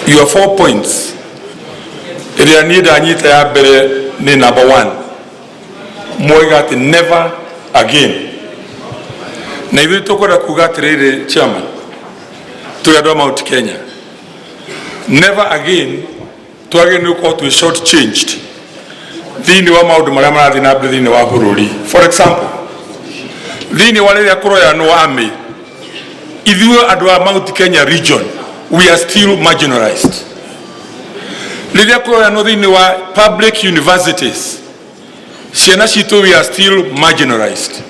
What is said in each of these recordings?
your 4 points. Area need anyita ya bere ni number 1. Moigati never again. Na hivi tokora kugatirire chairman. Tuyadwa Mount Kenya. Never again twage nuko to short changed. Thini wa maundu maria marathi na mbere thini wa bururi. For example, thini wa rĩrĩa kũroya no army, ithuĩ andũ a Mount Kenya region, we are still marginalized. Rĩrĩa kũroya no thini wa public universities, ciana citũ we are still marginalized.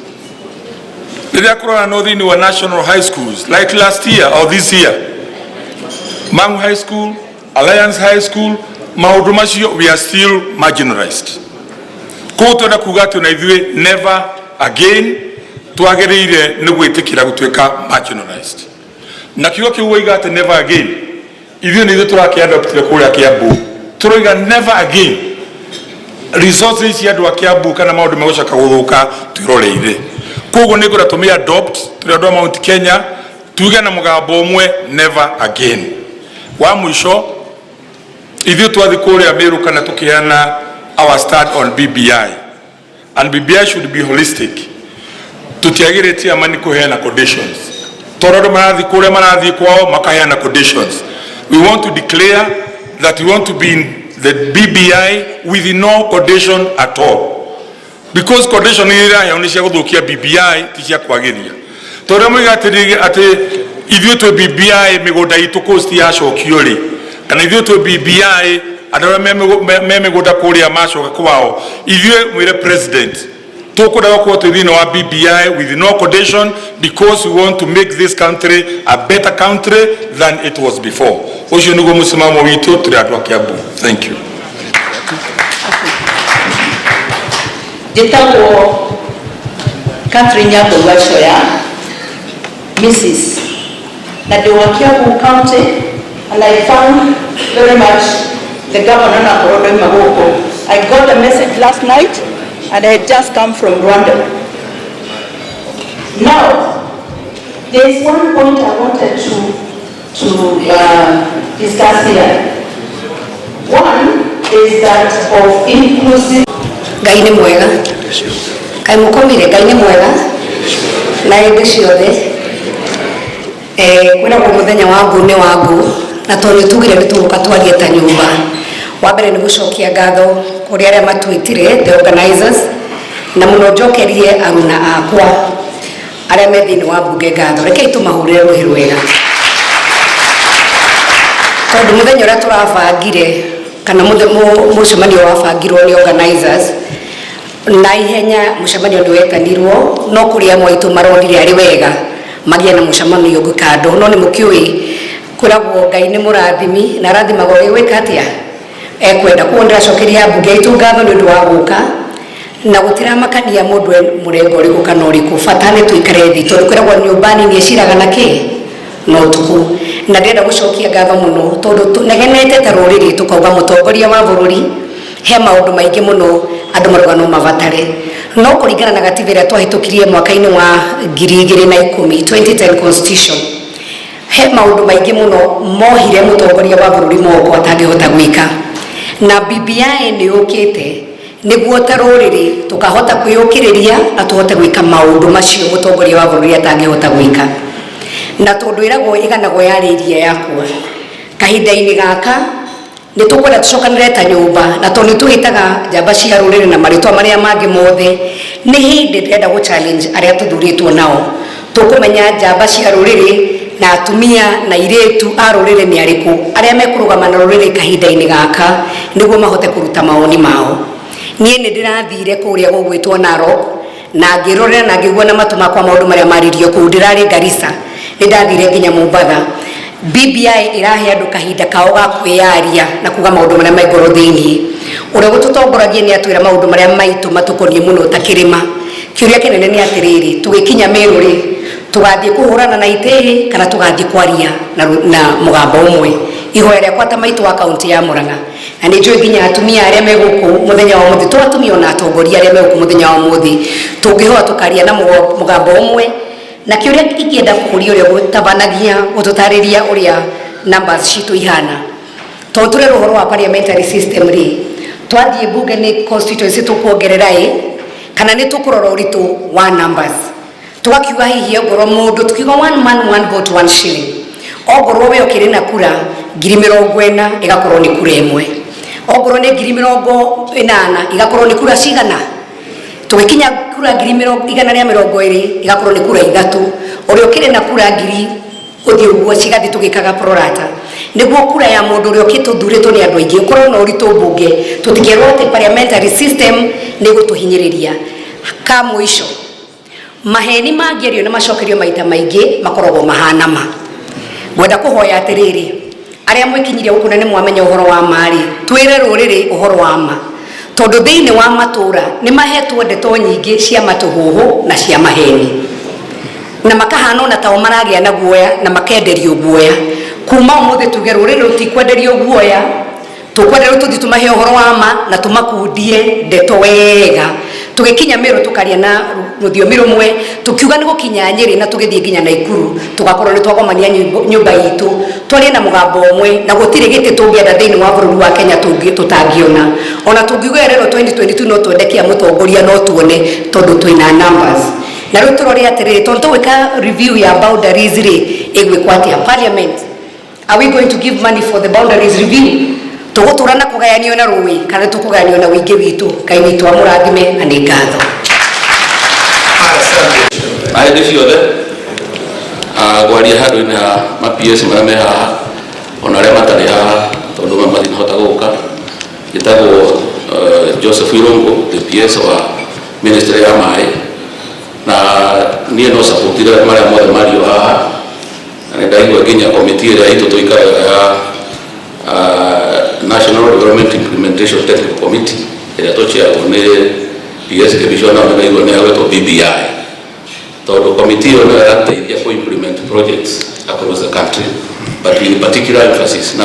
Rĩrĩa kũroya no thini wa national high schools, like last year or this year, Mangu High School, Alliance High School, maundu macio we are still marginalized. Koto na kugatu na ithuĩ never again twagereire nĩ gwĩtĩkĩra gũtuĩka marginalized. Na kiugo kĩu woigate never again, ithuĩ nĩ ithuĩ tũrakĩadoptire kũrĩa Kiambu. Tũroiga never again resources cia andũ a Kiambu kana maũndũ megũcoka gũthũka twĩroreire. Koguo nĩ ngwenda tũmĩ adopt tũrĩ andũ a Mount Kenya, tuge na mũgambo ũmwe never again. Wa mũico, ithuĩ twathi kũrĩa Meru kana tũkĩheana our stand on BBI, and BBI should be holistic. Tutiagĩrĩtie amani kũheana conditions. Tondũ marathi kũrĩa marathi kwao makaheana conditions. We want to declare that we want to be in the BBI with no condition at all. Because condition ĩrĩa yaonisha gũthũkia BBI ti cia kwagĩria. Tondũ moigatĩrĩge atĩ ithuĩ twĩ BBI mĩgũnda itũ coast yacokio rĩ, kana ithuĩ twĩ BBI andũ me mĩgũnda kũrĩa macoka kwao, ithuĩ mwĩre president tũkũdaga kwa thĩinĩ wa BBI with no condition, because we want to make this country a better country than it was before. Ũcio nĩguo mũsimamo witũ tũrĩ andũ a Kiambu. Thank you. Jitako Catherine Nyambo Washoya, Mrs. Nadiwa Kiambu County, and I found very much the governor of Magoko. I got a message last night and I had just come from Rwanda. Now, there is one point I wanted to discuss here. One is that of inclusive. Gaine mwega. Kai mukomire gaine mwega. Na ende ciothe. Kwina muthenya wangu ni wangu na tondu tugire nituguka twarie ta nyumba. Wa mbere ni gucokia ngatho kuri aria matwitire the organizers na muno njokerie aruna akwa aria me thini wa mbunge ngatho. Rekei tumahurire ruhi rwega. Tondu muthenya uria turabangire kana mucemanio wabangirwo ni organizers na ihenya mucemanio ni wetanirwo no kuria mwaitu marondire ari wega magia na mucemanio ngukando no ni mukiui kuragwo Ngai ni murathimi na rathimagwo gwika atia ekwenda kuondera cokeria mbunge itu ngatho ni undu wa guka na gutira makania mundu murengo uriku kana uriku fatane tuikare thi tondu kuragwo nyumbani ni eciraga na ki no tuku na ndenda gucokia ngatho muno tondu negenete ta ruriri tukauga mutongoria wa bururi he maundu maingi muno andu marugano mavatare no kuringana na gatiba ria twahitukirie mwaka-ini wa 2010 2010 constitution he maundu maingi muno mohire mutongoria wa bururi moko atangihota gwika na BBI ni ukite niguo ta ruriri tukahota kwiyukiriria na tuhote gwika maundu macio mutongoria wa bururi atangihota gwika na tondu iragwo iganagwo yariria yakwa kahinda-ini gaka ni tukwenda tucokanire ta nyumba na tondu tuhitaga njamba cia ruriri na maritwa maria mangi mothe ni hindi ndenda go challenge aria tuthuritwo nao tukumenya njamba cia ruriri na atumia na iretu a ruriri ni ariku aria mekurugama na ruriri kahinda-ini gaka niguo mahote kuruta maoni mao. Nie ni ndirathire kuria gugwitwo Narok na ngirorera na ngigua na matu makwa maundu maria maririo kuu ndirari Garissa ni ndathire nginya Mombasa. BBI irahe andu kahinda kao ga kwiyaria na kuga maundu maria mai ngoro thiini uria gututongoragia ni atwira maundu maria maitu matukonie muno ta kirima kiuria kinene ni atiriri tugikinya Meru ri tugathie kuhurana na itihi kana tugathie kwaria na mugambo umwe ihoya riakwa ta maitu wa kaunti ya Murang'a na ni njui nginya atumia aria me guku muthenya wa muthi twatumia na atongoria aria me guku muthenya wa muthi tungihoa tukaria na mugambo umwe na kiuria ikienda kuria uria gutabanagia gututariria uria numbers citu ihana tondũ tũrĩ ũhoro wa parliamentary system rĩ twathiĩ bunge nĩ constituency tũkuongerera kana nĩ tũkũrora ũritũ wa numbers tũgakiuga hihi ongorwo mũndũ tukiuga one man one vote one shilling ongorwo we ũkĩrĩ na kura 40,000 ĩgakorwo nĩ kura ĩmwe ongorwo nĩ 80,000 igakorwo nĩ kura cigana tũgĩkinya kura 120 igakorwo nĩ kura ithatũ ũrĩa ũkĩrĩ na kura 1000 ũthiĩ ũguo cigathi tũgĩkaga prorata nĩguo kura ya mũndũ ũrĩa ũkĩtũthurĩtwo nĩ andũ aingĩ ũkorwo na ũritũ mbunge tũtikĩrwo atĩ parliamentary system nĩ gũtũhinyĩrĩria ka mũico maheni mangĩario na macokerio maita maingĩ makoragwo mahana ma ngwenda kũhoya atĩrĩrĩ arĩa mwĩkinyirie gũkũ nĩ mwamenya ũhoro wa marĩ twĩre rũrĩrĩ ũhoro wa ma tondũ thĩinĩ wa matũra nĩ mahetwo ndeto nyingĩ cia matũhũhũ na cia maheni na makahana ona tao maragĩa na guoya na makenderio guoya kuma ũmũthĩ tuge rũrĩrĩ rũtikwenderio guoya tũkwenderio tũthi tũmahe ũhoro wa ma na tũmakundie ndeto wega tũgĩkinya Meru tũkaria na rũthiomi rũmwe tũkiuga nĩ gũkinya Nyeri na tũgĩthiĩ nginya Naikuru tũgakorwo nĩ twagomania nyũmba itũ twarie na mũgambo ũmwe na gũtirĩ gĩtĩ tũngĩenda thĩinĩ wa bũrũri wa Kenya tũtangĩona ona tũngiuga rero 2022 no twendekia mũtongoria no tuone tondũ twĩna numbers na rĩu tũrore atĩrĩrĩ tondũ tũgwĩka review ya boundaries rĩ ĩgwĩkwo atĩa parliament are we going to give money for the boundaries review tũgũtũra na kũgayanio na rũĩ kana tũkũgayanio na wĩingĩ witũ Ngai witũ amũrathime na nĩ ngatho hĩndĩ ciothe gwaria handũ-inĩ ha ma-PS marĩa me haha ona arĩa matarĩ haha tondũ matinahota gũka gĩtagwo Joseph Irungu the PS wa ministry ya maĩ na niĩ no support-ire marĩa mothe mario haha na ndaigua nginya committee ĩrĩa itũ tũikaraga ya National Development Implementation Technical Committee ĩrĩa tũciarwo nĩ PS Division na ndaigua nĩ yagwĩtwo BBI tondũ committee ĩyo nĩyo ĩrateithia ku implement projects across the country but in particular emphasis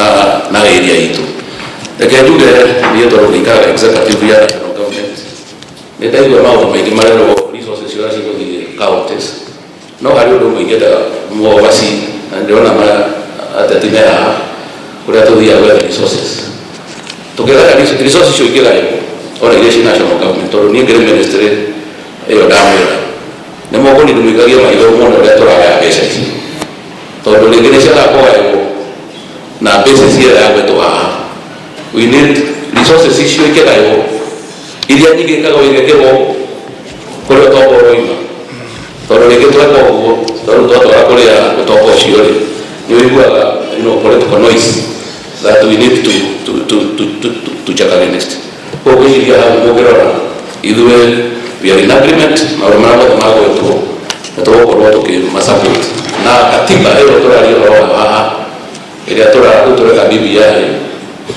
na area itũ reke njuge niĩ tondũ ndĩikaraga executive ya national government nĩ ndaigua maũndũ maingĩ marerwo resources iria cigũthiĩ counties no harĩ ũndũ mũingĩ ta mwobaci na ndĩrona ateti me haha kũrĩa tũthiaga gwetha resources tũkĩetha resources icio ingĩgaywo ona iria ciĩ national government tondũ niĩ ngĩrĩ ministry ĩyo ndamwĩra nĩ mogoni ndĩmũikagia maitho mũno ũrĩa tũragaya mbeca ici tondũ rĩngĩ nĩ ciaga kũgaywo na mbeca ciera gwetwo haha we need resources icio ikĩgaywo iria nyingĩ ikagwo igekĩrwo kũrĩa ũtonga ũroima tondũ rĩngĩ tweka ũguo tondũ twatwara kũrĩa ũtonga ũcio rĩ nĩ ũiguaga political noise that we need to check against koguo iria hau mũngĩrora ithuĩ we are in agreement maũndũ marĩa mothe magwĩtwo na tũgũkorwo tũkĩmasupport na katiba ĩyo tũraria ũhoro wa haha ĩrĩa tũreka BBI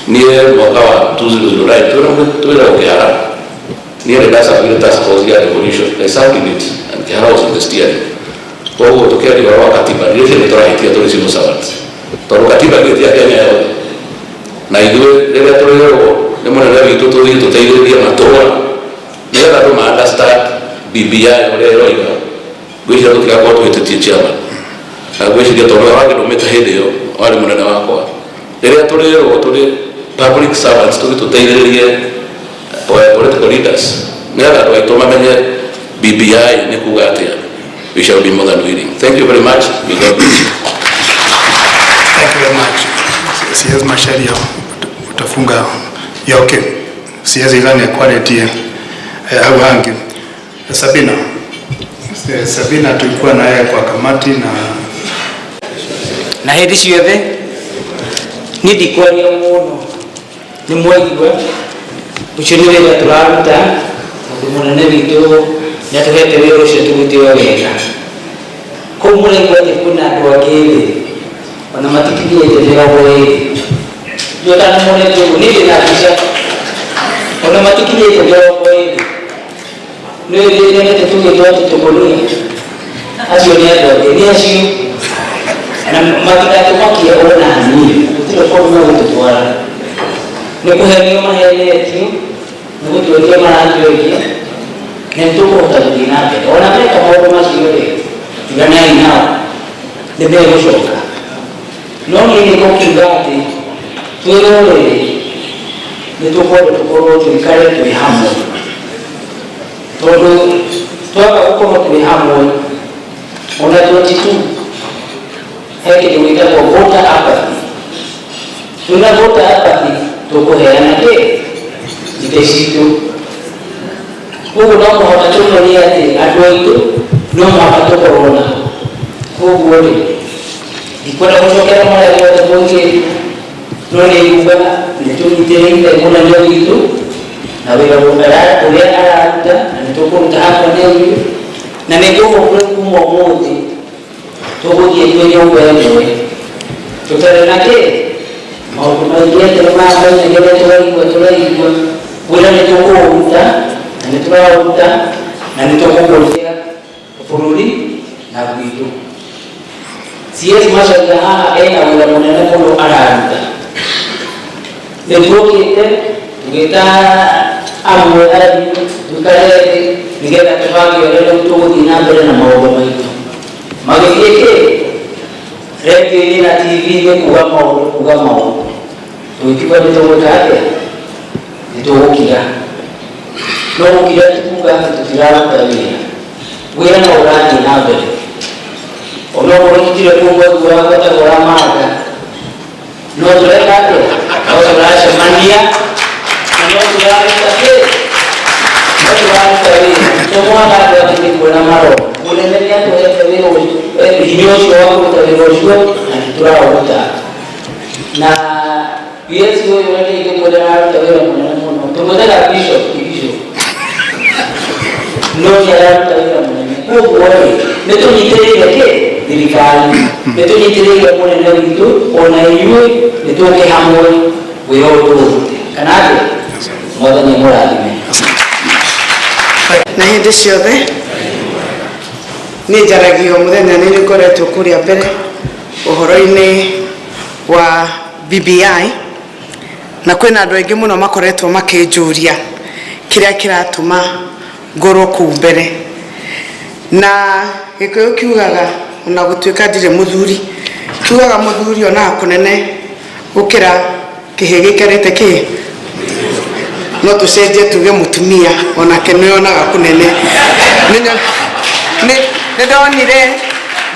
niĩ mwaka wa 2009 twĩra ũkĩhara niĩ nĩ ndacabire task force ya devolution I served in it and Kĩhara was in the steering koguo tũkĩaria ũhoro wa katiba nĩ nĩ tũrahĩtia tũrĩ civil servants tondũ katiba ĩgĩtia Kenya yothe na ithuĩ rĩrĩa tũrĩrwo nĩ mũnene witũ tũthiĩ tũteithĩrĩrie matũũra nĩgetha andũ ma-understand BBI ũrĩa ĩroiga gwĩciria tũtigakorwo tũhĩtĩtie chairman na gwĩciria tondũ wagĩ ndũmĩte hĩndĩ ĩyo warĩ mũnene wakwa rĩrĩa tũrĩrwo tũrĩ public servants tũthiĩ tũteithĩrĩrie political leaders nĩgetha andũ aitũ mamenye BBI nĩ kuga atĩa we shall be more than willing. Thank you very much. May God bless you. Thank you very much. CS Masharia utafunga yoke. CS ilani ya quality au hangi. Sabina tulikuwa naye kwa kamati na hĩndĩ ciothe nĩ ndikwaria mũno nĩ mwaigua ũcio nĩ wĩra tũraruta mũndũ mũnene witũ nĩ atũhete wĩra ũcio tũrute wega kũu mũraigua atĩ kwĩna andũ angĩ thĩ ona matikinyĩte mĩrongo ĩrĩ njũtana mũreke ũguo nĩ ndĩ na mbica ona matikinyĩte mĩrongo ĩrĩ nĩ nyonete tũgĩtwo atĩ tũkũnia acio nĩ andũ angĩ nĩ acio na matigatũmakie ona niĩ gũtirĩ kũndũ megũtũtwara nĩ kũhenio mahenetio nĩ gũtuĩria maratuĩria na nĩtũkũhota gũthiĩ na mbere ona meka maũndũ macio rĩ tiganai nao nĩ megũcoka no niĩ nĩ gũkiuga atĩ twirore nitukwenda tukorwo twikare twi hamwe tondu twaga gukorwo twi hamwe ona tutitu he kindu gitagwo voter apathy. Tuna voter apathy tukuheana ki ite citu koguo no mũhaka tũmorie atĩ andũ aitũ no mũhaka tũkorwo nao. Koguo rĩ ndikwenda gũcokera marĩa mothe tũngĩrwo no nĩnguga nĩtũnyitĩrĩire mũnene witũ na wĩra ũrĩa araruta na nĩtũkũruta hamwe na inyuĩ na nĩngũmũkũrĩ kuma ũmũthĩ tũgũthiĩ twĩ nyũmba ĩmwe tũtarĩ na kĩ maũndũ maingĩ atĩ nĩmamainagĩrĩa tũraigua wĩra nĩtũkũũruta na nĩtũraũruta na nĩtũkũgũria bũrũri na gwitũ. CS Macharia haha ena wĩra mũnene mũno araruta. Nĩtũkĩte tũgĩta amwe athi twĩkare thĩ nĩgetha tũbange ũrĩa rĩu tũgũthiĩ na mbere na maũndũ maitũ. Magĩthiĩ kĩ redio-inĩ na TV-inĩ kuga maũndũ tũgĩkiuga nĩtũgwĩka atĩa nĩtũgũkira. No gũkira tikuga atĩ tũtiraruta wĩra no ũrathiĩ na mbere. Ona ũkorwo tũtirĩ kumwe guoya gũtagũra manga no tũreka atĩa no tũracemania na no tũraruta kĩ no tũraruta wĩra. Tũmwana andũ atĩ nĩkuona marora mũnene nĩatũhete wĩra ũcio hinya ũcio wa kũruta wĩra ũcio na nĩtũraũruta. Na PS ũyũ nĩ ingĩmwĩra araruta wĩra mũnene mũno. Tũmwĩtaga bishop no nĩararuta wĩra mũnene. Koguo rĩ nĩtũnyitĩrĩire kĩ thirikari nĩtũnyitĩrĩire mũnene witũ ona inyuĩ nĩtũke hamwe wĩra ũyũ tũũrute kana atĩ mwathani mũrathime. Na hĩndĩ ciothe nĩ njaragio mũthenya nĩ ngoretwo kũrĩa mbere ũhoro-inĩ wa BBI na kwĩna andũ aingĩ mũno makoretwo makĩnjũria kĩrĩa kĩratũma ngorwo kũu mbere. Na gĩkũyũ kiugaga ona gũtuĩka ndirĩ mũthuri kiugaga mũthuri onaga kũnene gũkĩra kĩhĩ gĩikarĩte kĩ no tũcenjie tuge mũtumia onake nĩonaga kũnene. Nĩndonire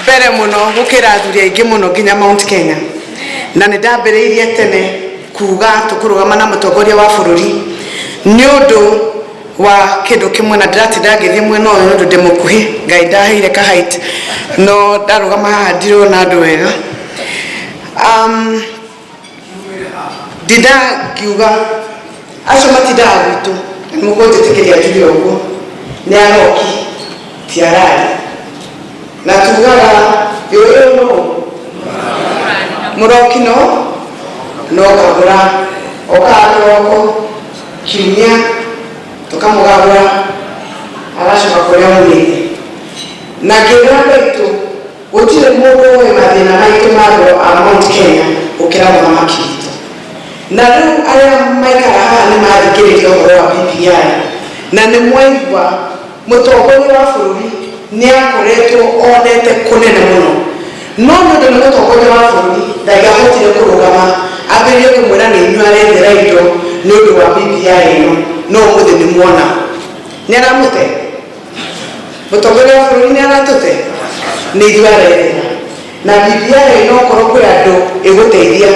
mbere mũno gũkĩra athuri aingĩ mũno nginya Mount Kenya na nĩndambĩrĩirie tene kuga tũkũrũgama na mũtongoria wa bũrũri nĩ ũndũ wa kĩndũ kĩmwe na ndĩratinda ngĩthiĩ mwena ũyũ nĩ ũndũ ndĩ mũkuhĩ Ngai ndaheire ka height no ndarũgama haha ndirona andũ wega. Ndinda ngiuga acio matindaga gwitũ nĩmũkũnjĩtĩkĩria njuge ũguo nĩ aroki ti arari na tugaga yũyũ no mũroki no kagũra okaga kĩroko kiumia tũkamũgagũra agacoka kũrĩa mũnĩte na ngĩra baitũ gũtirĩ mũndũ ũĩ mathĩna maitũ ma andũ a Mount Kenya gũkĩra mũthamaki witũ. Na rĩu arĩa maikara haha nĩ mathikĩrĩria ũhoro wa BBI na nĩ mwaigua mũtongoria wa bũrũri nĩ akoretwo onete kũnene mũno no nĩ ũndũ nĩ mũtongoria wa bũrũri ndangĩahotire kũrũgama ambĩrĩrie kũmwĩra nĩ inyuĩ arethera indo nĩ ũndũ wa BBI ĩno no ũmũthĩ nĩ muona nĩ aramũte mũtongoria wa bũrũri nĩ aratũte nĩ ithuĩ arethera na BBI ĩno okorwo kwĩ andũ ĩgũteithia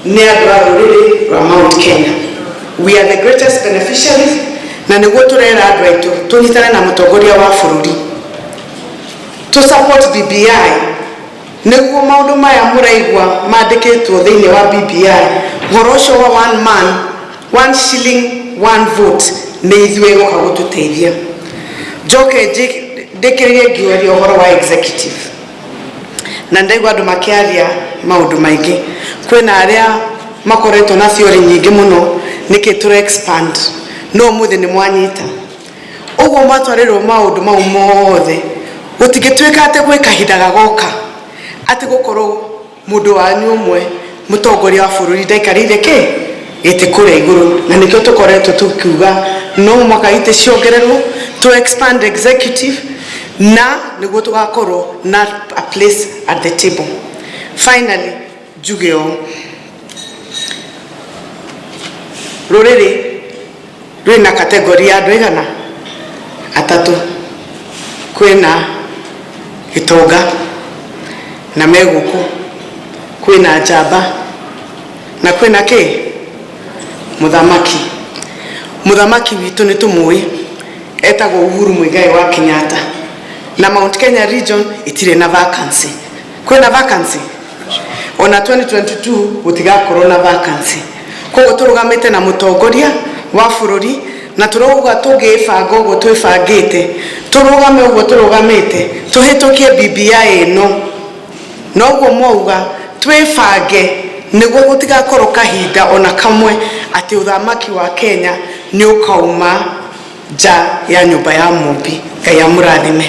nĩ andũ a rũrĩrĩ rwa Mount Kenya. We are the greatest beneficiaries na nĩguo tũrera andũ aitũ tũnyitane na mũtongoria wa bũrũri to support BBI nĩguo maũndũ maya mũraigua mandĩkĩtwo thĩinĩ wa BBI ũhoro ũcio wa one man one shilling one vote nĩ ithuĩ gũka gũtũteithia. Njoke ndĩkĩrĩrie ngiuria ũhoro wa executive na ndaigua andũ makĩaria maũndũ maingĩ kwĩna arĩa makoretwo na theory nyingĩ mũno nĩkĩ tũra expand no mũthĩ nĩ mwanyita ũguo matwarĩrwo maũndũ mau mothe gũtigĩtuĩka atĩ gwĩ kahinda gagoka atĩ gũkorwo mũndũ wanyu ũmwe mũtongoria wa bũrũri ndaikarĩire kĩ gĩtĩ kũrĩa igũrũ na nĩkĩo tũkoretwo tũkiuga no mũhaka itĩ ciongererwo to expand executive na nĩguo tũgakorwo na a place at the table. Finally njuge ũũ ruriri rwina kategori ya andu igana atatu kwina Gitonga na Meguku kwina Njamba na kwina ki muthamaki witu ni tumui etagwo Uhuru Muigai wa Kenyatta na Mount Kenya region itire na vacancy kwina vacancy ona 2022 gutigakorwo na vacancy koguo turugamite na mutongoria wa bururi na turoga tugibanga uguo twibangite turugame uguo turugamite tuhitukie BBI ino noguo mwauga twibange niguo gutigakorwo kahinda ona kamwe ati uthamaki wa Kenya ni ukauma nja ya nyumba ya mumbi. Ngai amurathime.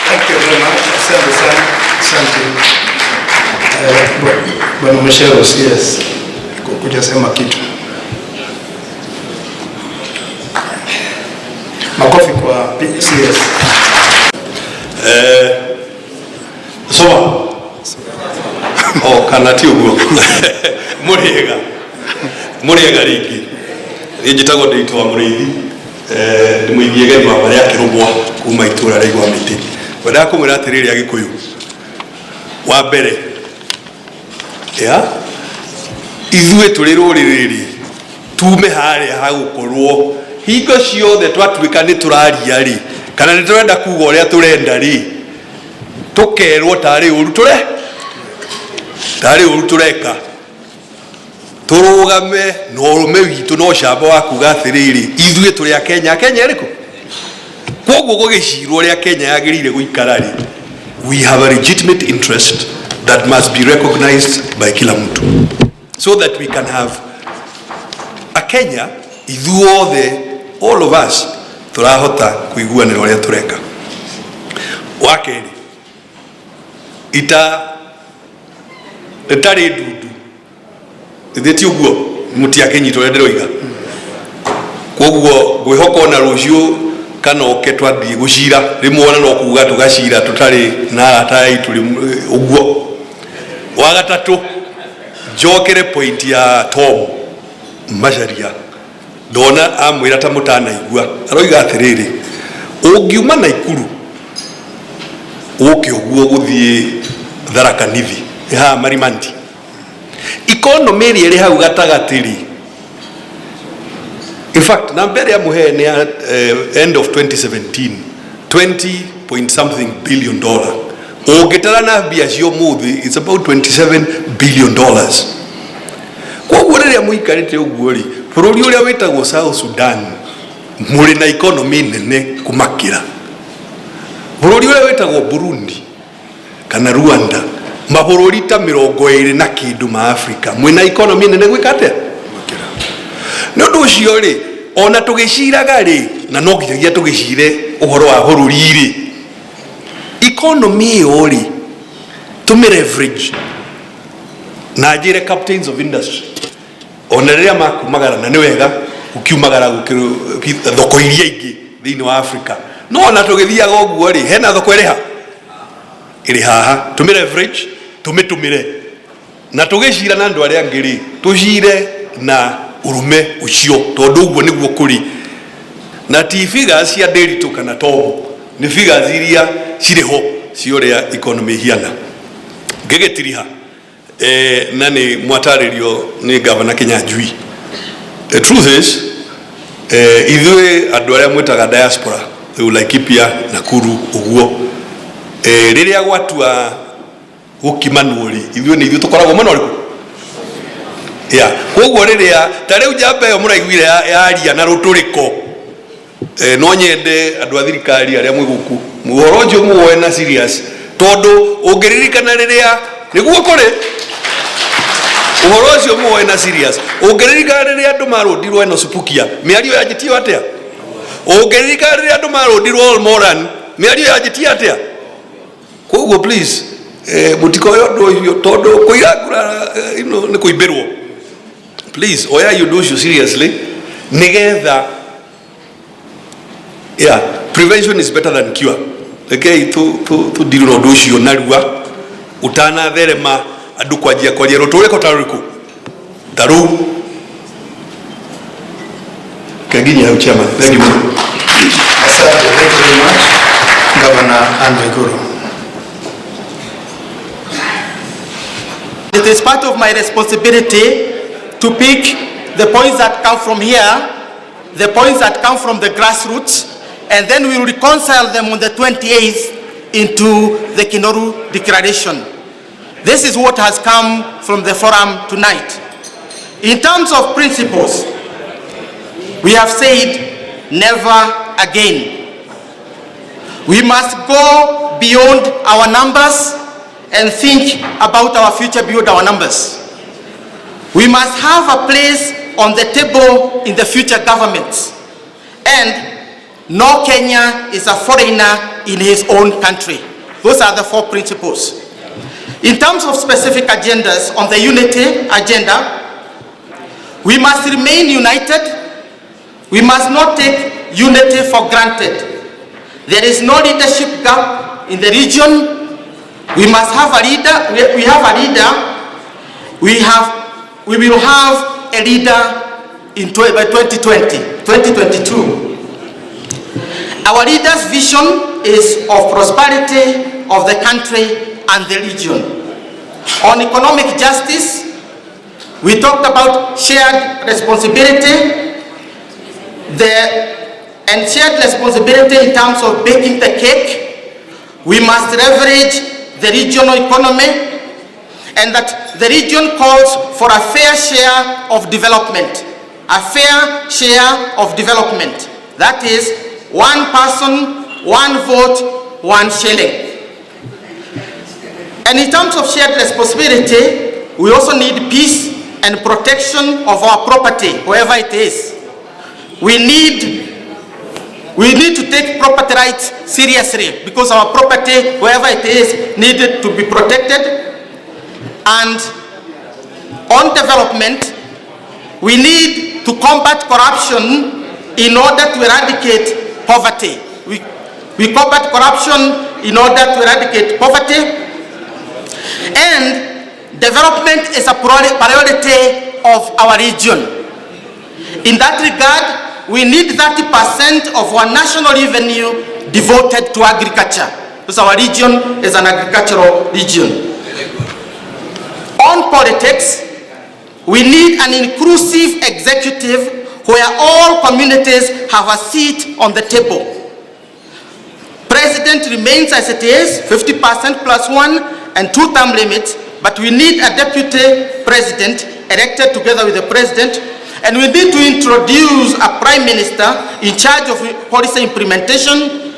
Thank you very much. Asante sana. Asante. Bwana Mshero, yes. Kuja sema kitu. Makofi kwa CS. Soma. Kanati uguo. Muriega riki. Njitagwo nditwa Muriithi. Ndi muithiege ni wa ya kirubwa kuma itura rigwa miti. Wenda kumwira atiriri agikuyu. Wa mbere. Ithuĩ tũrĩ rũrĩrĩ tume harĩa hagũkorwo hingo ciothe twatuĩka nĩ tũraria rĩ kana nĩ tũrenda kuga ũrĩa tũrenda rĩ tũkerwo tarĩ ũru tũreka tũrũgame na ũrũme witũ no camba wa kuga atĩrĩrĩ ithuĩ tũrĩ a Kenya ĩrĩkũ koguo gũgĩcirwo ũrĩa Kenya yagĩrĩire gũikara rĩ we have a legitimate interest that must be recognized by kila mtu so that we can have a Kenya ithuothe all of us turahota kuiguanĩra ũrĩa tũreka. Wa kerĩ itarĩ ndundu ithĩti ũguo mũtiakĩnyita ũrĩa ndĩroiga koguo ngwĩhoka ona rũciũ kana oke twathiĩ gũcira rĩmwe ona no kuga tũgacira tũtarĩ na arata aitũ ũguo. Wa gatatũ njokere point ya Tom Macharia ndona amwĩra ta mũtanaigua aroiga atĩrĩrĩ ũngiuma Naikuru ũke ũguo gũthiĩ Tharaka Nithi Marimanti economy ĩrĩa ĩrĩ hau gatagatĩ rĩ in fact na mbere ya mũhene end of 2017 $20 billion ũngĩtara na mbia cio mũthĩ it's about $27 billion. Koguo rĩrĩa mũikarĩte ũguo rĩ bũrũri ũrĩa wĩtagwo South Sudan mũrĩ na economy nene kumakĩra bũrũri ũrĩa wĩtagwo Burundi kana Rwanda mabũrũri ta 20 na kĩndũ ma Africa mwĩna economy nene gwĩkate nĩ ũndũ ũcio rĩ ona tũgĩciraga rĩ na no nginyagia tũgĩcire ũhoro wa bũrũri rĩ economy ĩyo rĩ tũmĩ-leverage na njĩre captains of industry ona rĩrĩa makumagara na nĩ wega ukiumagara thoko iria ingĩ thĩinĩ wa Africa no ona tũgĩthiaga ũguo rĩ hena thoko ĩrĩ haha tũmĩ-leverage tũmĩtũmĩre na tũgĩcira na andũ arĩa angĩ rĩ tũcire na ũrũme ũcio tondũ ũguo nĩguo kũrĩ na ti figures cia Ndĩritũ kana Tom nĩ figures iria cirĩ ho ciũrĩa economy hiana ngĩgĩtiriha na nĩ mwatarĩrio nĩ Governor Kinyanjui. The truth is ithuĩ andũ arĩa mwĩtaga diaspora Laikipia Nakuru ũguo rĩrĩa gwatua gũkimanwo rĩ ithuĩ nĩ ithuĩ tũkoragwo mwena ũrĩkũ koguo rĩrĩa ta rĩu Njamba ĩyo mũraiguire yaria na rũtũrĩko no nyende andũ a thirikari arĩa mwĩ gũkũ ũhoro ũcio muoe na serious tondũ ũngĩririkana rĩrĩa nĩguo kũrĩ ũhoro ũcio muoe na serious ũngĩririkana rĩrĩa andũ marũndirwo eno Supukia mĩario yanjĩtio atĩa ũngĩririkana rĩrĩa andũ marũndirwo Olmoran mĩario yanjĩtio atĩa koguo please mũtikoe ũndũ ũcio tondũ kũirangũra nĩ kũimbĩrwo please oya you do you seriously nĩgetha prevention is better than cure. Okay, to deal na ũndũ ũcio narua utanatherema andũ kwanjia kwaria rũtũrĩko ta rũrĩkũ ta rũu nginya hau chairman. Thank you. Asante, thank you very much, Governor Andrew Guru. It is part of my responsibility to pick the points that come from here, the points that come from the grassroots, and then we will reconcile them on the 28th into the Kinoru Declaration. This is what has come from the forum tonight. In terms of principles, we have said never again. We must go beyond our numbers and think about our future beyond our numbers. We must have a place on the table in the future governments. And no Kenya is a foreigner in his own country. Those are the 4 principles. In terms of specific agendas on the unity agenda, we must remain united. We must not take unity for granted. There is no leadership gap in the region. We must have a leader. We have a leader. We will have a leader by 2022. Our leader's vision is of prosperity of the country and the region. On economic justice, we talked about shared responsibility, and shared responsibility in terms of baking the cake. We must leverage the regional economy, and that the region calls for a fair share of development. A fair share of development. That is, 1 person, 1 vote, 1 shilling. And in terms of shared responsibility, we also need peace and protection of our property, wherever it is. We need to take property rights seriously, because our property, wherever it is, needed to be protected. And on development, we need to combat corruption in order to eradicate poverty. We combat corruption in order to eradicate poverty. And development is a priority of our region. In that regard, we need 30% of our national revenue devoted to agriculture, because our region is an agricultural region. On politics, we need an inclusive executive where all communities have a seat on the table. President remains as it is, 50% plus 1 and 2-term limits, but we need a deputy president elected together with the president, and we need to introduce a prime minister in charge of policy implementation,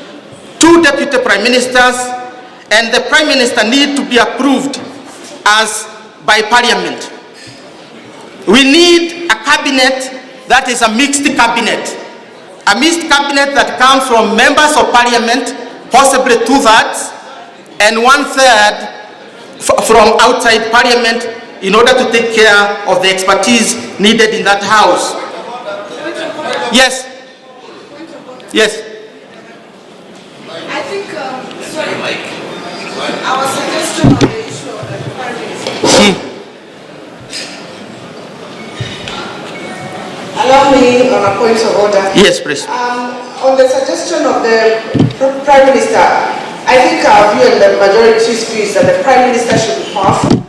2 deputy prime ministers, and the prime minister need to be approved as by parliament. We need a cabinet that is a mixed cabinet. A mixed cabinet that comes from members of parliament, possibly 2/3, and 1/3 from outside parliament, in order to take care of the expertise needed in that house. Yes. Yes. I think, our suggestion on the issue of the Prime Minister. Allow me on a point of order. Yes, please. On the suggestion of the Prime Minister, I think our view and the majority's view is that the Prime Minister should be powerful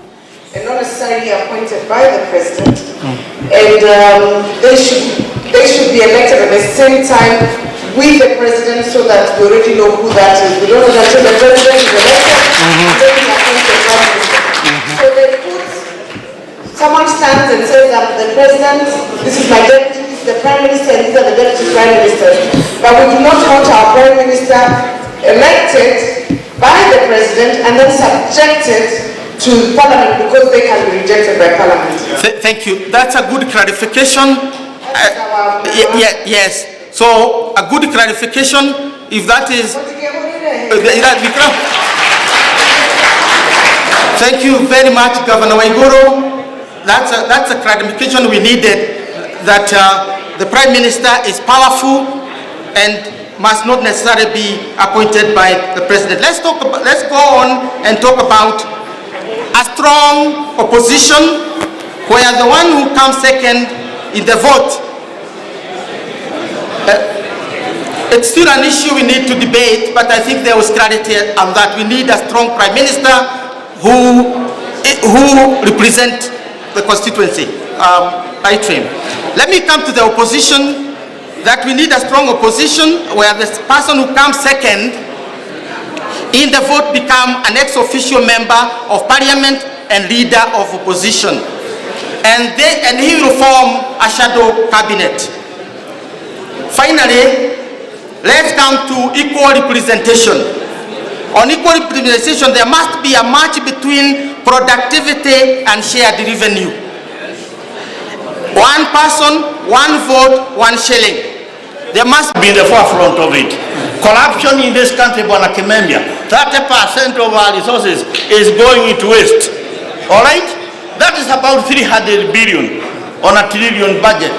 and not necessarily appointed by the President. And they should be elected at the same time with the President, so that we already know who that is. We don't know that until the President is elected, then we appoint the Prime Minister. So they put, someone stands and says that the President, this is my deputy, this is the Prime Minister, and these are the deputy Prime Ministers. But we do not want our Prime Minister elected by the President and then subjected to Parliament, because they can be rejected by Parliament. Thank you. That's a good clarification. Yes. So a good clarification, if that is. Thank you very much, Governor Waiguru. That's a clarification we needed, that the Prime Minister is powerful and must not necessarily be appointed by the President. Let's go on and talk about a strong opposition, where the one who comes second in the vote It's still an issue we need to debate, but I think there was clarity on that. We need a strong Prime Minister who represents the constituency. Let me come to the opposition, that we need a strong opposition where the person who comes second in the vote become an ex-official member of parliament and leader of opposition. And he will form a shadow cabinet. Finally, let's come to equal representation. On equal representation, there must be a match between productivity and shared revenue. One person, one vote, one shilling. There must be in the forefront of it. Corruption in this country, Bwana Kimemia, 30% of our resources is going into waste. All right? That is about 300 billion on a trillion budget,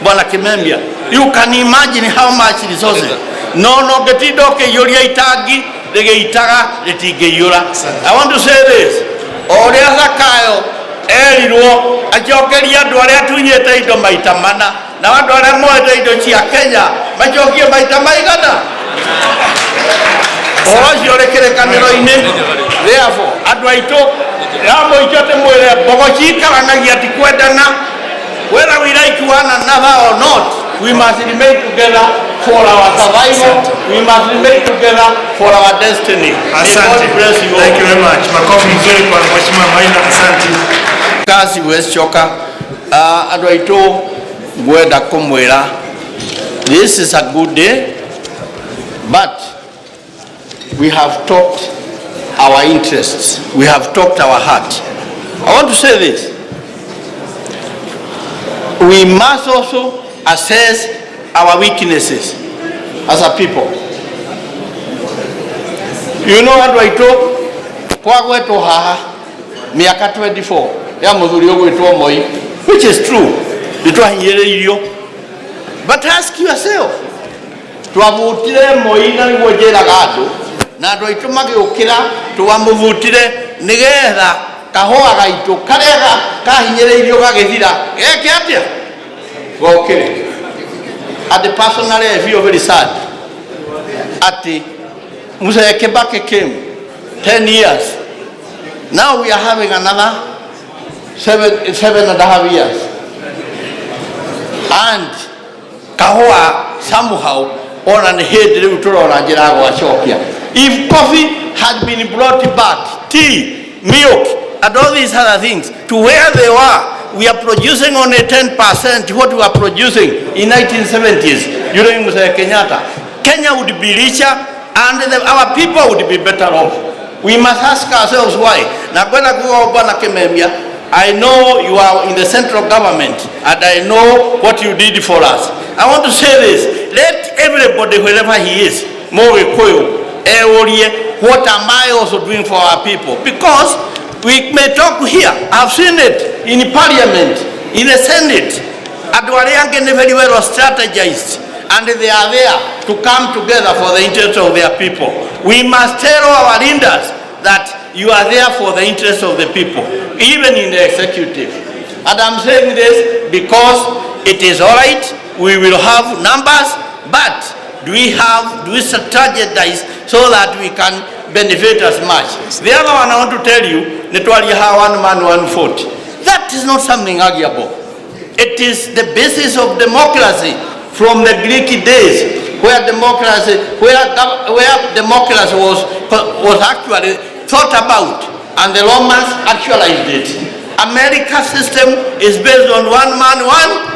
Bwana Kimemia. You can imagine how much resources. No, getido ke yoria itagi, dege itaga, letige yura. I want to say this. Orea zakayo, eliro, ajokeria duarea tunyete ido maitamana, na waduarea moete ido chia Kenya, majokie maitamaigana. Ora jore kere kamero ine. Therefore, adwaito, ramo ijote mwere, bogochi karanagia tikwedana, whether we like one another or not, we must remain together for our survival. We must remain together for our destiny. Asante. Thank you very much. Makofi mzuri kwa Mheshimiwa Maina. Asante. Kazi wechoka adwaito gweda kumwera. This is a good day, but we have talked our interests. We have talked our heart. I want to say this. We must also assess our weaknesses as a people. You know what I told? Kwa gwetu haha miaka 24 ya muthuri ogwitwo Moi, which is true. Nitwahinyiriirio. But ask yourself, twamutire Moi na niguo njiraga andu na andu aitu magiukira twamuvutire nigetha kahua gaitu karega kahinyiriirio gagithira geke atia gokire. And personally I feel very sad at Musa Kebake came 10 years. Now we are having another 7.5 years. And kahua somehow on the head if coffee had been brought back, tea, milk, and all these other things to where they were, we are producing only 10% what we were producing in 1970s during Mzee Kenyatta. Kenya would be richer and our people would be better off. We must ask ourselves why. I know you are in the central government and I know what you did for us. I want to say this. Let everybody, wherever he is, what am I also doing for our people? Because we may talk here. I've seen it in parliament, in the Senate. Adwariange very well strategized, and they are there to come together for the interest of their people. We must tell our leaders that you are there for the interest of the people, even in the executive. And I'm saying this because it is all right. We will have numbers, but do we strategize so that we can benefit as much? The other one I want to tell you, one man, one vote. That is not something arguable. It is the basis of democracy from the Greek days, where democracy was actually thought about, and the Romans actualized it. America's system is based on one man, one.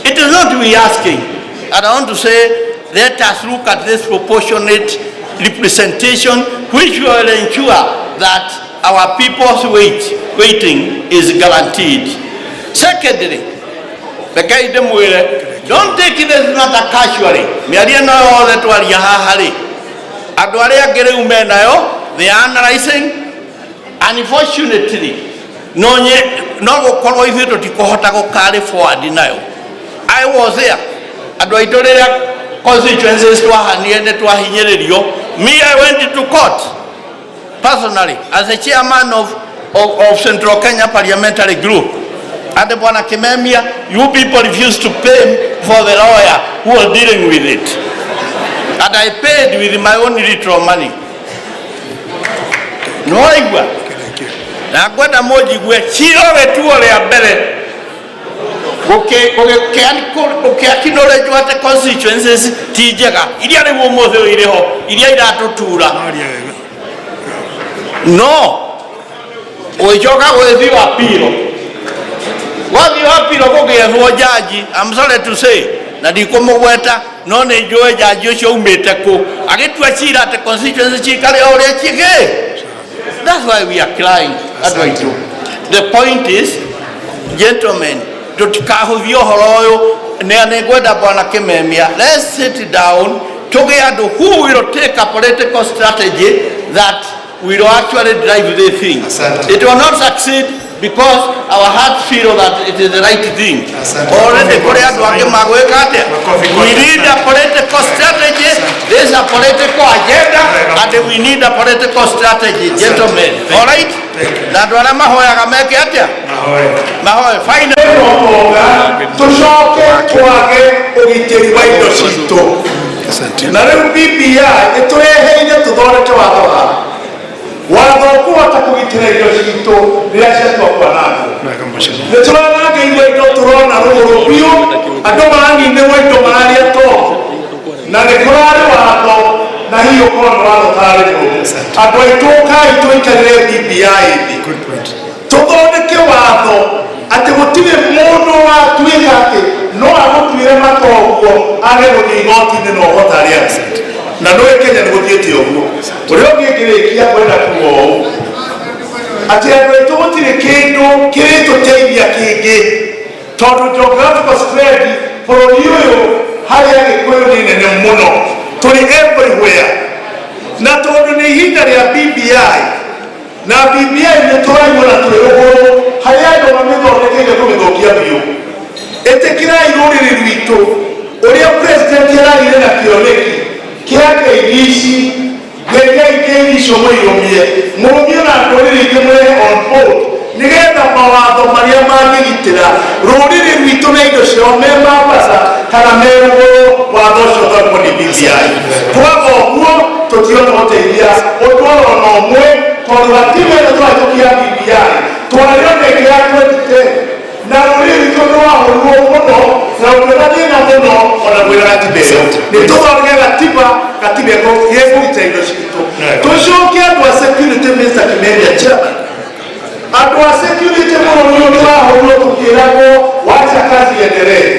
It is not we asking. And I want to say, let us look at this proportionate representation, which will ensure that our people's waiting is guaranteed. Secondly, don't take this matter casually. They are analyzing. Unfortunately, I was there. Constituencies me, I went into court personally as the chairman of Central Kenya Parliamentary Group. And Bwana Kimemia, you people refused to pay for the lawyer who was dealing with it. And I paid with my own little money. No igwa. Na kwenda moji gwe chiro wetuo le abere. Okay, acknowledge what the constituencies tijega. Idia ne womozo ireho. Idia ida tutura. No. Oichoka wezi wapiro. Wathi wapiro kugeethwo jaji. I'm sorry to say. Na ndikumugweta no ne joe jaji ucio umite ku. Agitua cira ate constituency chikare ore chige. That's why we are crying. The point is, gentlemen, tutikahuvio horoyo neanegweda Bwana Kimemia. Let's sit down together. Who will take a political strategy that will actually drive the thing? It will not succeed because our hearts feel that it is the right thing. Already, we need a political strategy. There is a political agenda, and we need a political strategy, gentlemen. All right? Nadwana mahoya kameke atia. Mahoya. Final. Tushoke kwage ugiteri wa indo cito. Na rĩu BBI ĩtũreheire tũthondeke watho wa watho kũhota kũgitĩra indo citũ rĩrĩa ciatwakwa naguo. Nĩ tũranangĩirwo indo tũrona rũgũrũ biũ, andũ maranindĩrwo indo mararĩa to, na nĩ kũrarĩ watho na hiyo ũkorwo nĩ watho tarĩrwo. Andũ aitũ kai tũikarĩre BBI thĩ tũthondeke watho atĩ gũtirĩ mũndũ watuĩka atĩ no agũtuĩre matoguo age gũthiĩ igoti-inĩ na ũhota arĩa na nĩ Kenya nĩ gũthiĩte ũguo. Ũrĩa ũngĩ ngĩrĩkia kwenda kuga ũũ atĩ andũ aitũ gũtirĩ kĩndũ kĩrĩtũteithia kĩngĩ tondũ geographical spread bũrũri ũyũ harĩa Gĩkũyũ nĩ nene mũno, tũrĩ everywhere, na tondũ nĩ ihinda rĩa BBI na BBI nĩ tũraigua na tũrĩ ũhũrũ harĩa andũ mamĩthondekeire kũmĩthũkia biũ. Ĩtĩkĩrai rũrĩrĩ rwitũ ũrĩa president aragire na kĩoneki kĩake ici gĩkĩingĩ icio mũirũmie mũrũmie na rũrĩrĩ ingĩ mũrehe on board nĩgetha mawatho marĩa mangĩgitĩra rũrĩrĩ rwitũ na indo ciao me mabasa kana merugũrũ watho ũcio ũthondekwo nĩ BBI. Kwaga ũguo tũtiona gũteithia ũndũ ona ũmwe tondũ hatimene twahĩtũkia BBI twarĩone gĩa 2010 na rũrĩrĩ rwitũ nĩ wahũrirwo mũno na ũkĩona thĩna mũno ona gwĩra gatiba ĩyo. Nĩ tũthondeke gatiba ĩkũgitĩra indo citũ. Tũcoke andũ a security, Mr. Kimemia Chairman, andũ a security mũno nĩ wahũrirwo tũkĩragwo wacha kazi iendelee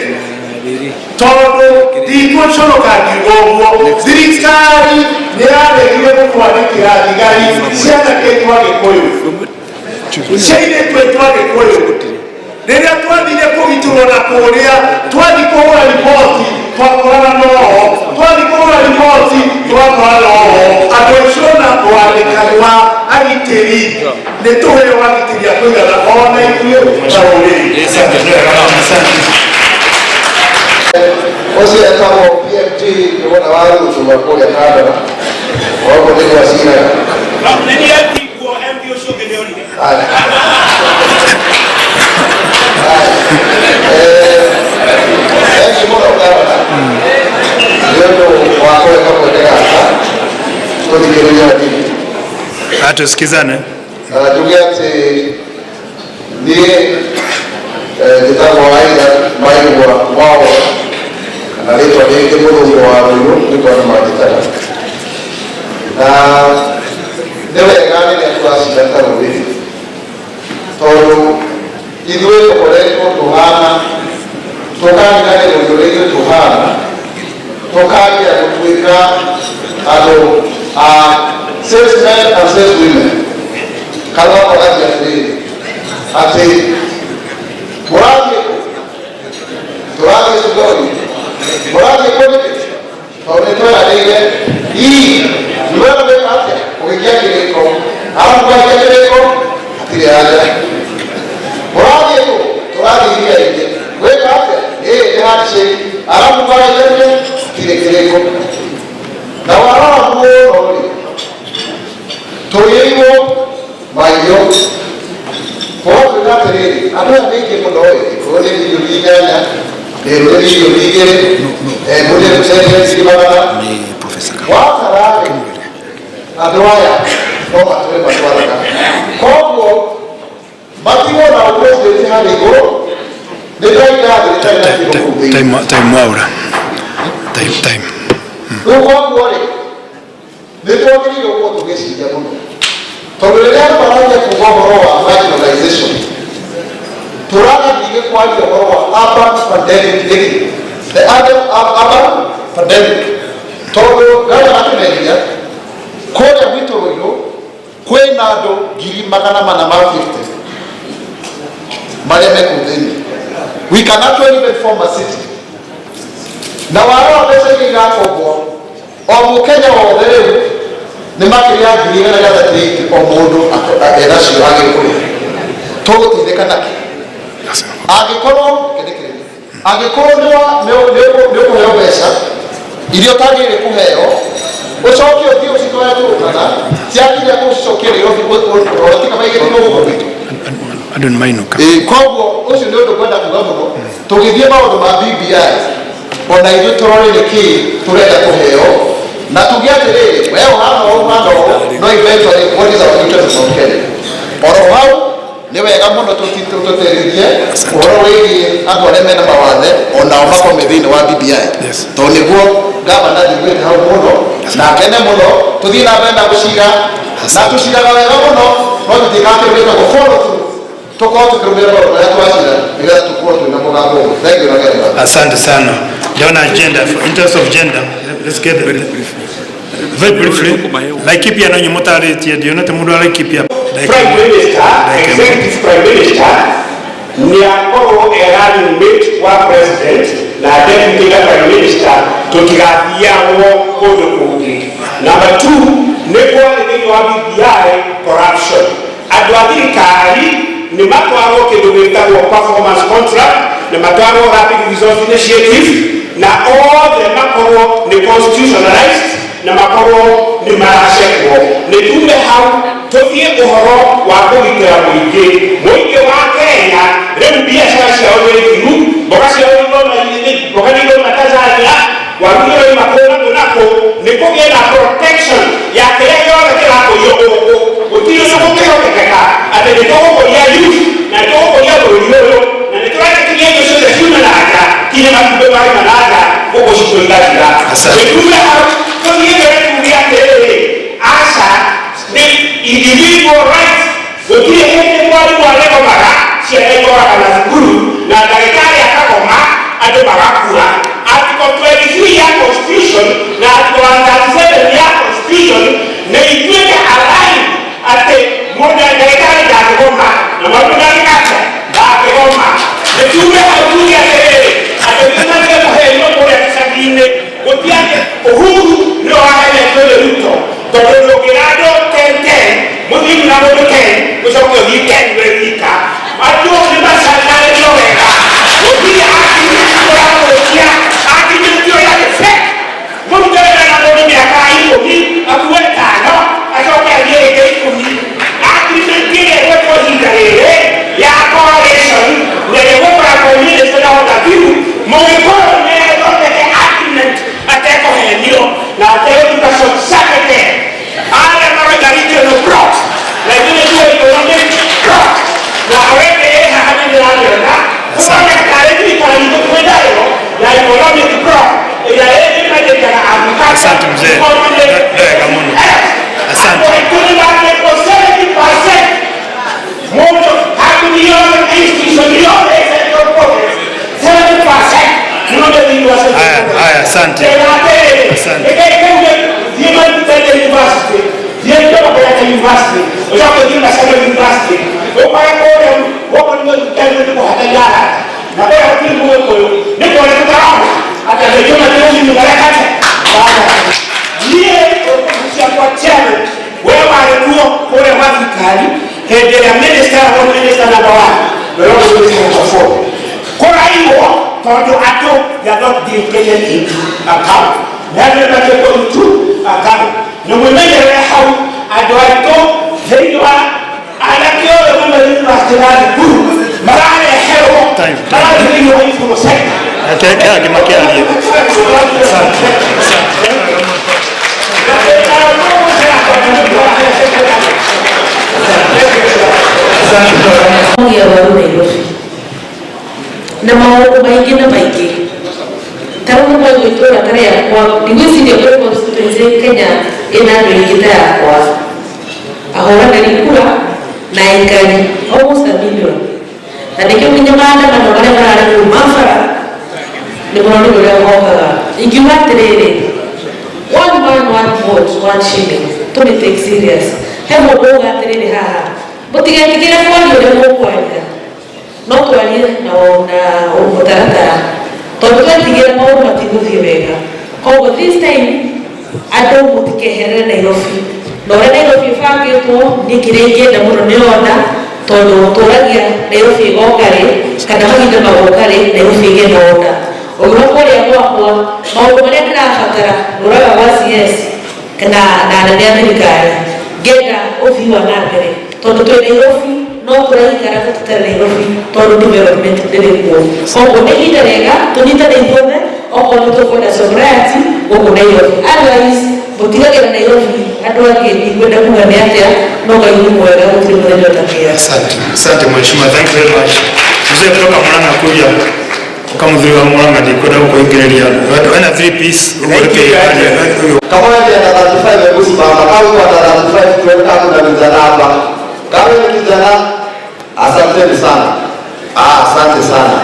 tondũ ndikũconoka ngiuga ũguo. Thirikari nĩ yaregire gũkwandĩkĩra thigari ciana kĩtwa Gĩkũyũ ciairĩtwo itwa Gĩkũyũ rĩrĩa twathire kũgitĩrwo na kũrĩa twathi kũhũra riboti twakorana noho twathi kũhũra riboti twakorana noho andũ acio na kwandĩkani wa agitĩri nĩ tũheo agitĩri a kũigana ona ithuĩ ta rũrĩrĩ. Ũcio etagwo PMT nĩ wona wa Ruto wa kũrĩa Kandara waugo nĩ gwaciraga tusikizane. Ndugu ati ndiye nitagwo aida maigwa wao analetwa nĩngĩ mũthũngũ wa Rũirũ nĩguo andũ mangĩtara na nĩ wega rĩrĩa tũracira ta rũrĩrĩ tondũ ithuĩ tũkoretwo tũhana tũkariganĩrwo nĩ ũrĩa ithuĩ tũhana tũkaria gũtuĩka andũ a salesmen and saleswomen kana magathi atĩrĩrĩ atĩ mũrathiĩ tũrathiĩ cukuru mũrathiĩ kũrĩkĩ tondũ nĩ tweranĩire nĩwega gwĩka atĩa ũgĩkia kĩrĩko arabu gwakia kĩrĩko hatirĩ haja mũrathiĩ kũ tũrathiĩ iria-inĩ gwĩka atĩa nĩ handshake arabu gwakia hatirĩ kĩrĩko na warora muno-rĩ tũiyũirwo mahiũ tũratwĩra atĩrĩrĩ andũ aya nĩ aingĩ mũno-ĩ inyanya rero iyo bigere muri kusenya sibana wakarare adwaya no matwe batwara kongo matibona president harigo time waura time Rukwangore nitwagiriyo ko tugesija muno tobelea baraje kugohoro marginalization turana dige kwaje gohoro urban pandemic the urban pandemic todo gala akemelia kore wito wino kwenado giri magana mana 50 maleme kudeni we cannot even form a city na wao pesa kinga kogo o Kenya o leo ni makiria giri na gata trade o modo era shirage kule todo tidekanaki agikoro kedekere agikoro ndio kuheo pesa iliyotagire kuheo ucokio thio citoya turukana ciakire kucokire yo rotika maige no gukobito andũ nĩmainũka koguo ũcio nĩ ũndũ kwenda kuga mũno tũgĩthiĩ maũndũ ma BBI ona ithuĩ tũrorire kĩ tũrenda kũheo na tuge atĩrĩrĩ we ũhana ũũ no eventually what is our interest of Kenya oro hau nĩ wega mũno tũtĩrithie ũhoro wĩgiĩ andũ arĩa mena mawathe onao makome thĩinĩ wa BBI tondũ nĩguo gavana thigwĩte hau mũno na akene mũno tũthiĩ na mbere na gũciga na tũcigaga wega mũno no tũtikakĩrĩte gũfollow through. Asante sana. Jona agenda for interest of gender. Let's get very briefly. Like keep ya nanyo motare tia dio na temudo like keep ya. Prime Minister, Executive Prime Minister, ni akoro erani mate wa President na Deputy Prime Minister tukigathia wo kodo kugi. Number 2, neko ni wa BBI corruption. Adwadi kari ni matwaro kedogeta wa performance contract ni matwaro rapid resource initiative na all the makoro ni constitutionalized na makoro ni marashekwo ni tume hau tofie uhoro wa kugitira muingi wa Kenya rĩu biacara ciao nĩ thiru mboga ciao nĩ na Tanzania waruire makoro nako ni kugĩa na protection ya kĩrĩa gĩothe kĩrakũrio gũkũ gũtirĩ ũndũ kĩhokekeka atĩ nĩ tũgũkũria youth na tũgũkũria bũrũri ũyũ na nĩ tũragĩkinyia indo ciothe ciuma na nja kinya matumbĩ marĩ na nja gũkũ citũigagĩra nĩtuge hau tũthiĩ mbere tuge atĩrĩrĩ aca nĩ individual rights gũtirĩ hĩndĩ mwarimũ arĩgomaga ciana ikoraga na thukuru na ndagĩtarĩ akagoma andũ magakua Article 23 ya Constitution na Article 37 ya Constitution na ituĩke align atĩ mũndũ ndagĩtarĩ ndangĩgoma na mũndũ ndangĩgoma nĩtuge hau tuge atĩrĩrĩ atĩ nĩmathiĩ kũherio kũrĩa gĩcagi-inĩ gũtiarĩ Uhuru nĩ waheretwo nĩ Ruto tondũ ndũngĩra andũ 10 mũthiĩ na mũndũ 10 gũcoka ũthiĩ 10 we wika andũ nĩmacanarĩrio wega gũtirĩ akĩrĩkia akĩnyitio ya effect mũndũ na mũndũ mĩaka 10 akuwe 5 acoke athiĩ rĩngĩ 10 agreement ĩrĩa ĩgwetwo ihinda rĩrĩ ya coalition na ĩgũkoragwo minister na ũthabiru mũgĩkorwo nĩethondeke agreement atekũhenio na ategũtuĩka society arĩa maroiga regional blocks na ithuĩ nĩtuo economic blocks na wende haha nĩndĩramĩona kũroneka tarĩ thirikari itũ twĩnayo ya economic block ĩrĩa ĩmĩmenyenjaga Asante mzee. Asante. Mucho hakuniona institution yote central government 70% no debido a ser. Haya, asante. Asante. University. Diendo para la university. O sea, que tiene una sala university. O para correr, o para no tener que coger nada. Na vera que no no pode trabalhar. Até que eu não tenho ninguém para casa. E o que se pode ser, o aluno por a ficari que de a minister ou minister na boa. Pero não se pode fazer. Coraiwo, todo ato ya not be taken into account. Never let it go into account. No me measure how I do I go, they do I like your woman in Master Guru. Marane Hero, Marane Ateka kimakialie. Na maundu maingi na maingi tarumu mai gwitura tare yakwa ndigwisi ndio kwa constituency Kenya ina ndwingita yakwa ahora ndari kura na ikani almost a million na nikyo kinyamana na wale barara ku mafara ni bono ndio ngoka ingiwa terere one man one vote one shilling to be take serious hemo boga terere haha botigatikira kwa ndio ngokwenda no twalie na mutaratara tondu twetigire maundu matiguthie wega koguo this time andu mutikeherere Nairobi na uria Nairobi bangitwo ni kire ingenda muno ni ona tondu turagia Nairobi igokari kana mahinda magokari Nairobi igenda ona ogwo kuria gwakwa maundu maria ndirabatara ruraga gwa CS kana na anene a thirikari ngenda uthii wa nambere tondu twi Nairobi no turaikara tutare Nairobi tondu development ndiri kuo koguo ni ihinda rega tunyitane ithuothe okorwo ni tukwenda sobriety guku Nairobi otherwise mutigagira Nairobi andu angi ndikwenda kuga ni atia no Ngai ni mwega gutiri muthenya utakia. Asante mheshimiwa, thank you very much. Mzee kutoka Murang'a kuja kama mzee wa Murang'a ndikwenda kuingilia wana 3 piece uweke kama wewe ndio 35 hebu simama kama kwa 35 tuweka kuna vijana hapa kama ni kijana. Asante sana. Asante sana.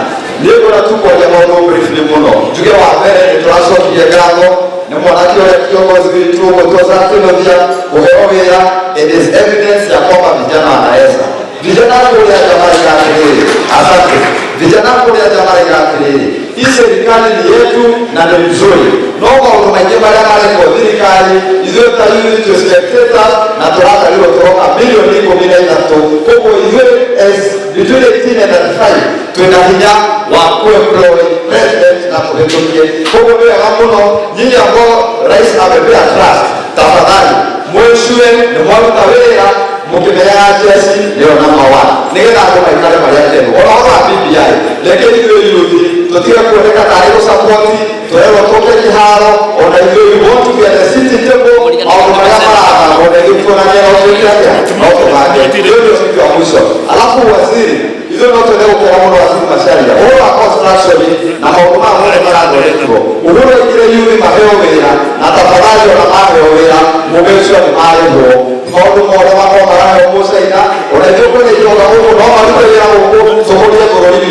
Leo kuna tuko ya mambo briefly muno. Tuge wa mbere ni turaso kiegano ni mwanaki wa kiongozi wetu kutoza teknolojia kuhowea it is evidence ya kwamba vijana wanaweza. Vijana kule jamani ya kelele. Asante. Vijana kule jamani ya kelele. Hii serikali ni yetu na ni nzuri. Naomba utumaje baada ya kwa serikali hizo tayari tu spectator na turaka leo kutoka milioni 13 kwa hivyo as between 18 and 35 tunahinya wa kuemploy president na kuhudumia kwa hivyo hapo nyinyi ambao rais amepea trust tafadhali mweshwe ni mwaka wera mukimea chesi leo namba 1 nigera kwa ikale mali yake wala BBI lakini hiyo yuthi tutika kuoneka taarifa support tuelewa toke kiharo ona hiyo you want to be at the city table au kama ona hiyo kuna neno yote yake au kwa hiyo ndio siku ya mwisho alafu waziri hizo ndio tunao kwa mwana waziri masharia wala construction na mambo mengine mara ndio uhuru ile yule maheo wera na tafadhali na maheo wera mumesha mahali huo mambo moja mambo mara moja ina unajua kwa hiyo kama huko na mambo ya huko sokoni ya koroni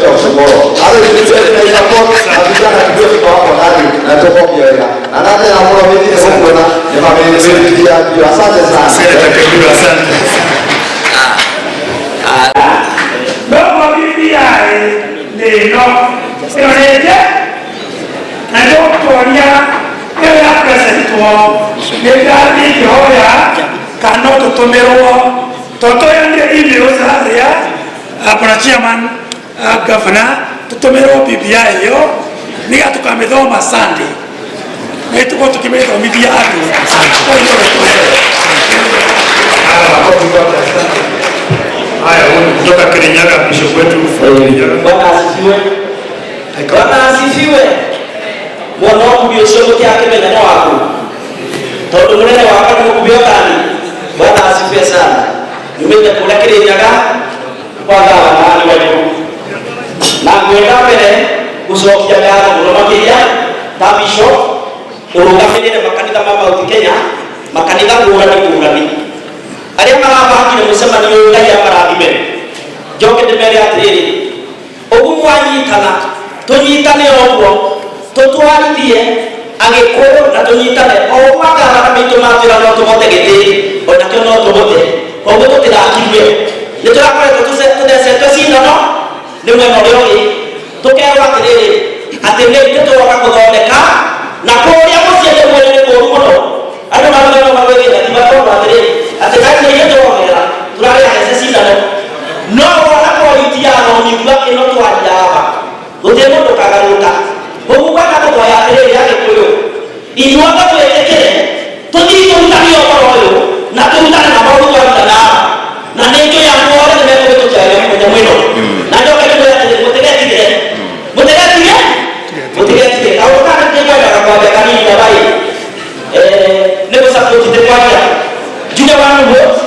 kwa ushindano ale ni ya support na vijana ndio kwa hapo ndani na toko pia na hata na mambo mengine huko na ni mambo mengi ya asante sana asante. Baba BBI neno eoneje na doktoria ya president wa megari yoya kano tutomerwa toto yange emails area apana chairman governor tutomerwa BBI yo ni atukamethoma Sunday netuko tukimethoma media atu haya kutoka Kirinyaga bishop wetu Bwana asifiwe. Bwana asifiwe. Mwana wangu bioshomo yake mbele wako. Tondu munene wako ni kubiokani. Bwana asifiwe sana. Nimenda kula Kirinyaga kwa gavana wetu. Na kwenda mbele kusokia gavana mulomakia ta bishop urugamire makanitha mama Kenya makanitha ngurani aria marabangire mucemanio ngai amarathime njoke ndimere atiriri ugu mwanyitana tunyitane ogwo tutwarithie agikuyu na tunyitane o magara mitu matira no tumote githiri ona kio no tumote koguo tutirakiwe niturakoretwo tuthecetwe cindano ni mwena uria ungi tukerwo atiriri ati ni turoka kuthondeka na kuria muciĩ mwene ni kũru mũno andũ marũgama magwĩthia timakorwo atiriri ati kazi yetu wamera turare hese cindano no wala quality ya romigua ino twajaba gutemo ndukagaruka ugu kwaka tutwaya atiriri yake kuyo inyuaga twekekere tuthii turutani okoro uyu na turutane na maundu twarutana na nĩnjũ ya muore nĩmekũgĩtũkĩaga mũthenya mwĩno na njoke ndĩmwĩre atĩrĩ mũtigetigĩre final vote.